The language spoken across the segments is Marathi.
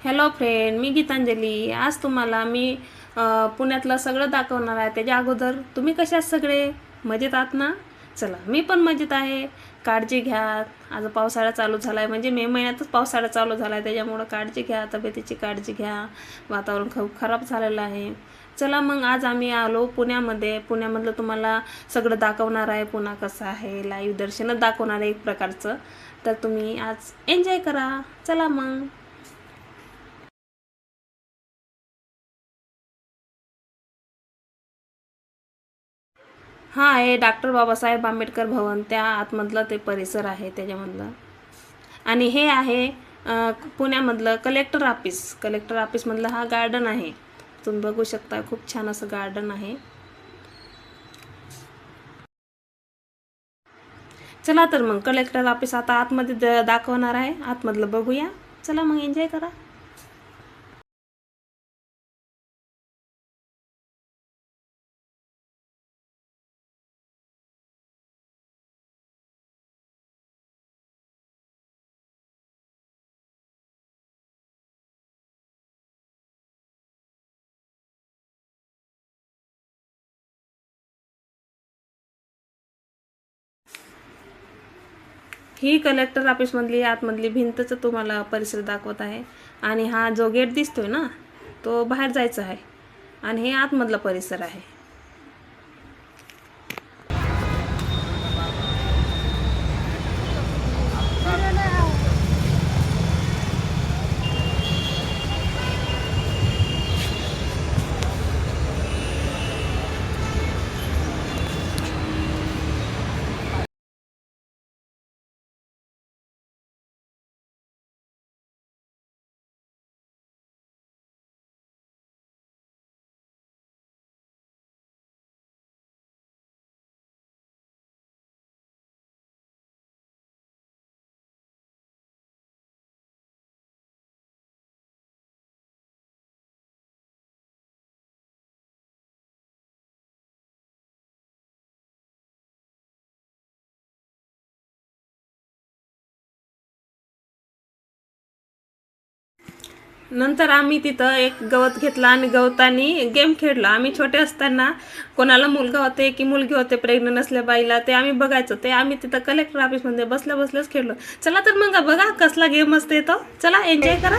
हॅलो फ्रेंड, मी गीतांजली. आज तुम्हाला मी पुण्यातलं सगळं दाखवणार आहे. त्याच्या अगोदर तुम्ही कशा आहात सगळे? मजेत आहात ना? चला, मी पण मजेत आहे. काळजी घ्या. आज पावसाळा चालू झाला आहे, म्हणजे मे महिन्यातच पावसाळा चालू झाला आहे. त्याच्यामुळं काळजी घ्या, तब्येतीची काळजी घ्या. वातावरण खूप खराब झालेलं आहे. चला मग आज आम्ही आलो पुण्यामध्ये. पुण्यामधलं तुम्हाला सगळं दाखवणार आहे. पुणा कसं आहे, लाईव्ह दर्शनच दाखवणार आहे एक प्रकारचं. तर तुम्ही आज एन्जॉय करा. चला मग. हा आहे डॉक्टर बाबासाहेब आंबेडकर भवन. त्या आतमधलं ते परिसर आहे त्याच्यामधलं. आणि हे आहे पुण्यामधलं कलेक्टर ऑफिस. कलेक्टर ऑफिसमधलं हा गार्डन आहे. तुम्ही बघू शकता, खूप छान असं गार्डन आहे. चला तर मग कलेक्टर ऑफिस आता आतमध्ये दाखवणार आहे. आतमधलं बघूया. चला मग एन्जॉय करा. ही कलेक्टर ऑफिसमधली आतमधली भिंतच तुम्हाला परिसर दाखवत आहे. आणि हा जो गेट दिसतोय ना, तो बाहेर जायचा आहे. आणि हे आतमधला परिसर आहे. नंतर आम्ही तिथं एक गवत घेतला आणि गवतानी गेम खेळलो. आम्ही छोटे असताना कोणाला मुलगा होते की मुलगी होते प्रेग्नंट असल्या बाईला, ते आम्ही बघायचो. ते आम्ही तिथं कलेक्टर ऑफिसमध्ये बसल्या बसल्याच खेळलो. चला तर मग बघा कसला गेम असते तो. चला एन्जॉय करा.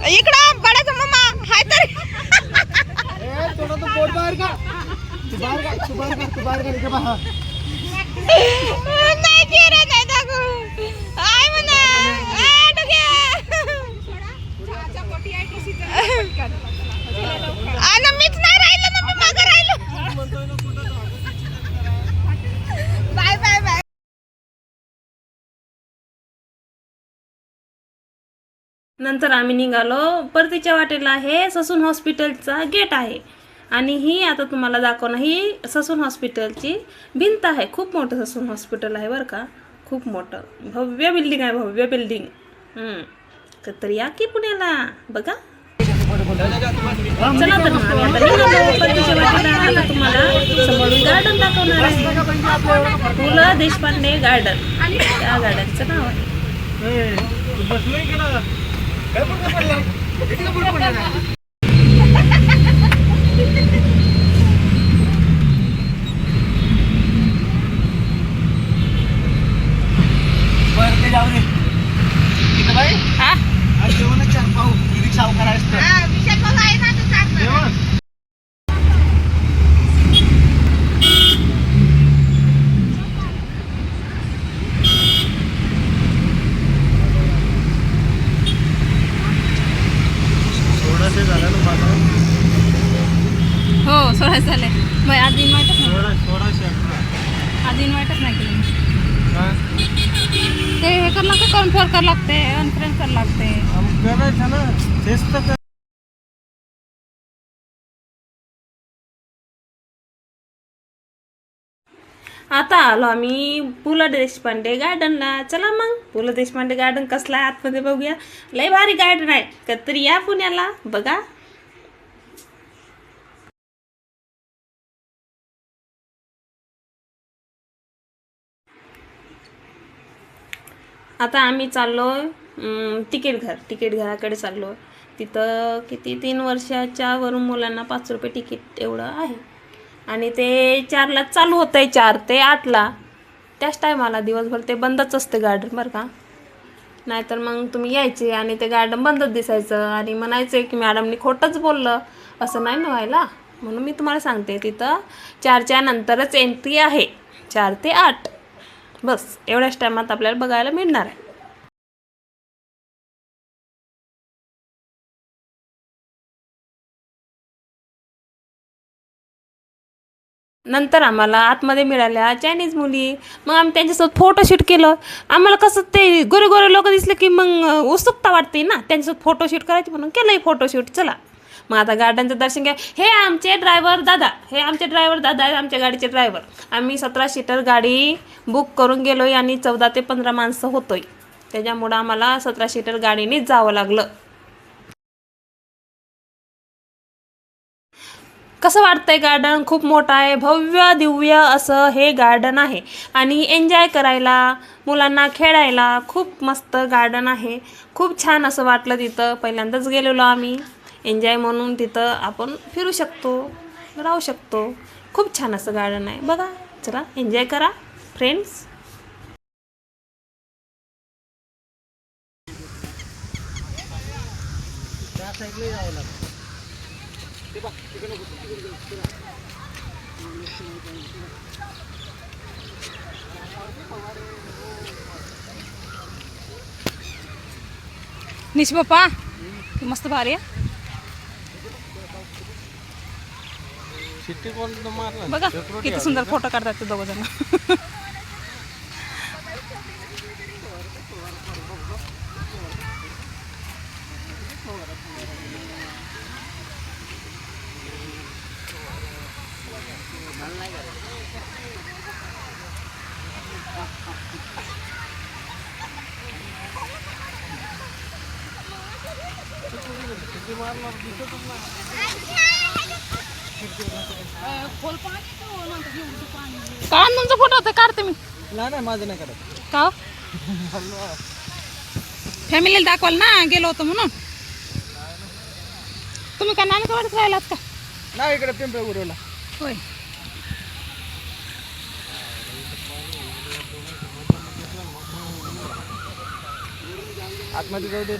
इकडं बडाचा मम्मा हाय तर थोड़ा तो बोर्ड बाहर का तू बाहर का बाहर नाही चेहरा नाही दाखव. आय म्हणा आ डोक्या आला मीच नाही राहिलो ना, मी मागं राहिलो. Bye bye bye. नंतर आम्ही निघालो परतीच्या वाटेला. हे ससून हॉस्पिटलचा गेट आहे. आणि ही आता तुम्हाला दाखवणार, ही ससून हॉस्पिटलची भिंत आहे. खूप मोठं ससून हॉस्पिटल आहे बरं का. खूप मोठं भव्य बिल्डिंग आहे, भव्य बिल्डिंग. तर या की पुण्याला बघा. चला तर मग आम्ही आता निघालो परतीच्या वाटेला. आता तुम्हाला समोरून गार्डन दाखवणार आहे. पु ल देशपांडे गार्डन, त्या गार्डनचं नाव आहे. हो 16 झाले. मग आधी इन्व्हाइटच नाही केलं. ते हे कर लागते, कन्फर्म कर लागते, अनफ्रेंड कर लागते. करायचं ना, तेच तर. आता आलो आम्ही पु ल देशपांडे गार्डनला. चला मग पु ल देशपांडे गार्डन कसला आहे आतमध्ये बघूया. लय भारी गार्डन आहे, कधीतरी या पुण्याला बघा. आता आम्ही चाललोय तिकीट घराकडे चाललोय. तिथं किती 3 वर्षाच्या वरून मुलांना 5 रुपये तिकीट एवढं आहे. आणि ते 4ला चालू होतं आहे, 4 ते 8ला. त्याच टायमाला दिवसभर ते बंदच असते गार्डन बरं का. नाहीतर मग तुम्ही यायचे आणि ते गार्डन बंदच दिसायचं आणि म्हणायचं की मॅडमनी खोटंच बोललं. असं नाही ना व्हायला, म्हणून मी तुम्हाला सांगते तिथं 4च्या नंतरच एंट्री आहे, 4 ते 8. बस एवढ्याच टायमात आपल्याला बघायला मिळणार आहे. नंतर आम्हाला आतमध्ये मिळाल्या चायनीज मुली. मग आम्ही त्यांच्यासोबत फोटोशूट केलं. आम्हाला कसं ते गोरे गोरे लोक दिसले की मग उत्सुकता वाटते ना त्यांच्यासोबत फोटोशूट करायची, म्हणून केलंय फोटोशूट. चला मग आता गार्डनचं दर्शन घ्या. हे आमचे ड्रायव्हर दादा आहेत, आमच्या गाडीचे ड्रायव्हर. आम्ही 17 सीटर गाडी बुक करून गेलो आहे आणि 14 ते 15 माणसं होतोय. त्याच्यामुळं आम्हाला 17 सीटर गाडीनेच जावं लागलं. कसं वाटतंय गार्डन? खूप मोठं आहे, भव्य दिव्य असं हे गार्डन आहे. आणि एन्जॉय करायला, मुलांना खेळायला खूप मस्त गार्डन आहे. खूप छान असं वाटलं तिथं. पहिल्यांदाच गेलेलो आम्ही. एन्जॉय म्हणून तिथं आपण फिरू शकतो, राहू शकतो. खूप छान असं गार्डन आहे बघा. चला एन्जॉय करा फ्रेंड्स. निश बाप्पा की मस्त भारी आहे बघा. किती सुंदर फोटो काढतात ते दोघं जण. काढ तुमचा फोटो होता, काढते मी. नाही माझं नाही करत का फॅमिलीला दाखवाल ना गेलो होतो म्हणून. तुम्ही का नानक वाटत राहिलात का? नाही, इकडे पिंपळ गुरवला. होय. आतमध्ये जाऊ दे.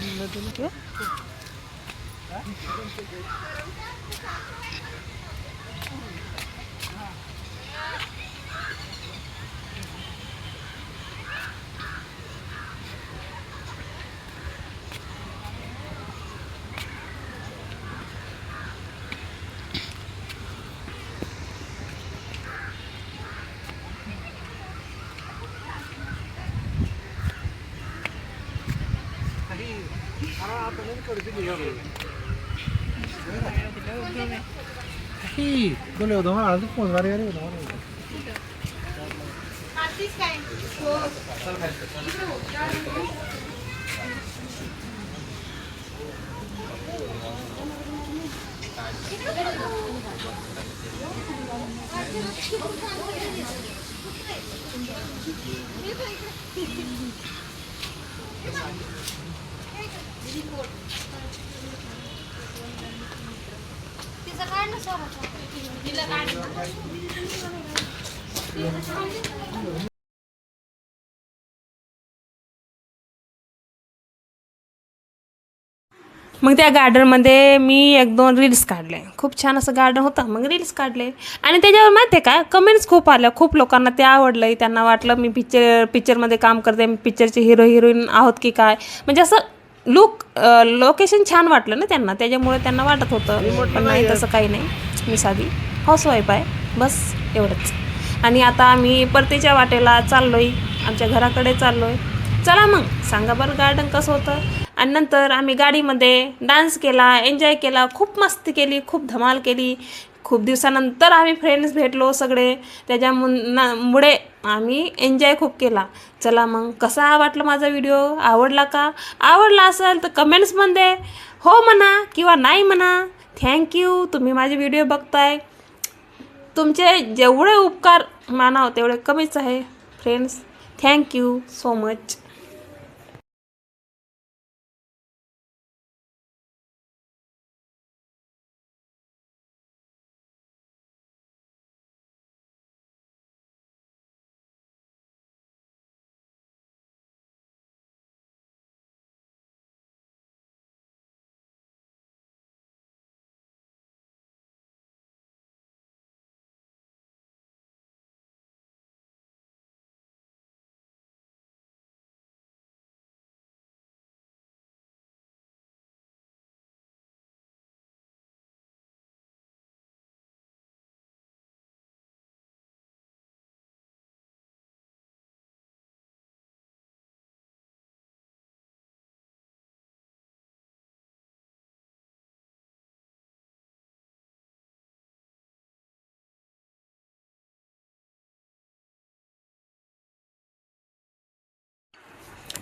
बोले होतो मला फोन वारे मग त्या गार्डनमध्ये मी 1-2 रील्स काढले. खूप छान असं गार्डन होतं. मग रील्स काढले आणि त्याच्यावर माहिती आहे का कमेंट्स खूप आल्या. खूप लोकांना ते आवडलं. त्यांना वाटलं मी पिक्चरमध्ये काम करते, मी पिक्चरचे हिरोईन आहोत की काय. म्हणजे असं लोकेशन छान वाटलं ना त्यांना, त्याच्यामुळे त्यांना वाटत होतं. पण नाही, तसं काही नाही. मी साधी हाऊसवाईफ आहे, बस एवढंच. आणि आता आम्ही परतीच्या वाटेला चाललोय. आमच्या घराकडे चाललो आहे. चला मग सांगा बरं गार्डन कसं होतं. आणि नंतर आम्ही गाडीमध्ये डान्स केला, एन्जॉय केला, खूप मस्ती केली, खूप धमाल केली. खूप दिवसानंतर आम्ही फ्रेंड्स भेटलो सगळे, त्याच्यामुळे आम्ही एन्जॉय खूप केला. चला मग कसा वाटला माझा व्हिडिओ, आवडला का? आवडला असेल तर कमेंट्समध्ये हो म्हणा किंवा नाही म्हणा. थँक्यू, तुम्ही माझे व्हिडिओ बघताय. तुमचे जेवढे उपकार मानाव तेवढे कमीच आहे फ्रेंड्स. Thank you so much.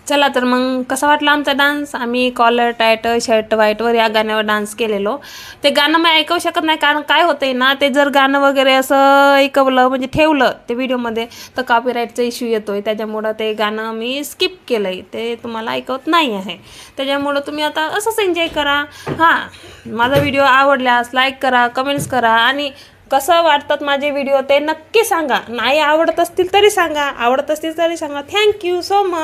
चला तर मग कसा वाटला आमचा डान्स. आम्ही कॉलर टाईट शर्ट व्हाईटवर या गाण्यावर डान्स केलेलो. ते गाणं मी ऐकवू शकत नाही, कारण काय होतंय ना, ते जर गाणं वगैरे असं ऐकवलं म्हणजे ठेवलं ते व्हिडिओमध्ये तर कॉपीराईटचा इश्यू येतोय. त्याच्यामुळं ते गाणं मी स्किप केलं आहे, ते तुम्हाला ऐकवत नाही आहे. त्याच्यामुळं तुम्ही आता असंच एन्जॉय करा. हां, माझा व्हिडिओ आवडल्यास लाईक करा, कमेंट्स करा आणि कसं वाटतात माझे व्हिडिओ ते नक्की सांगा. नाही आवडत असतील तरी सांगा, आवडत असतील तरी सांगा. Thank you so much.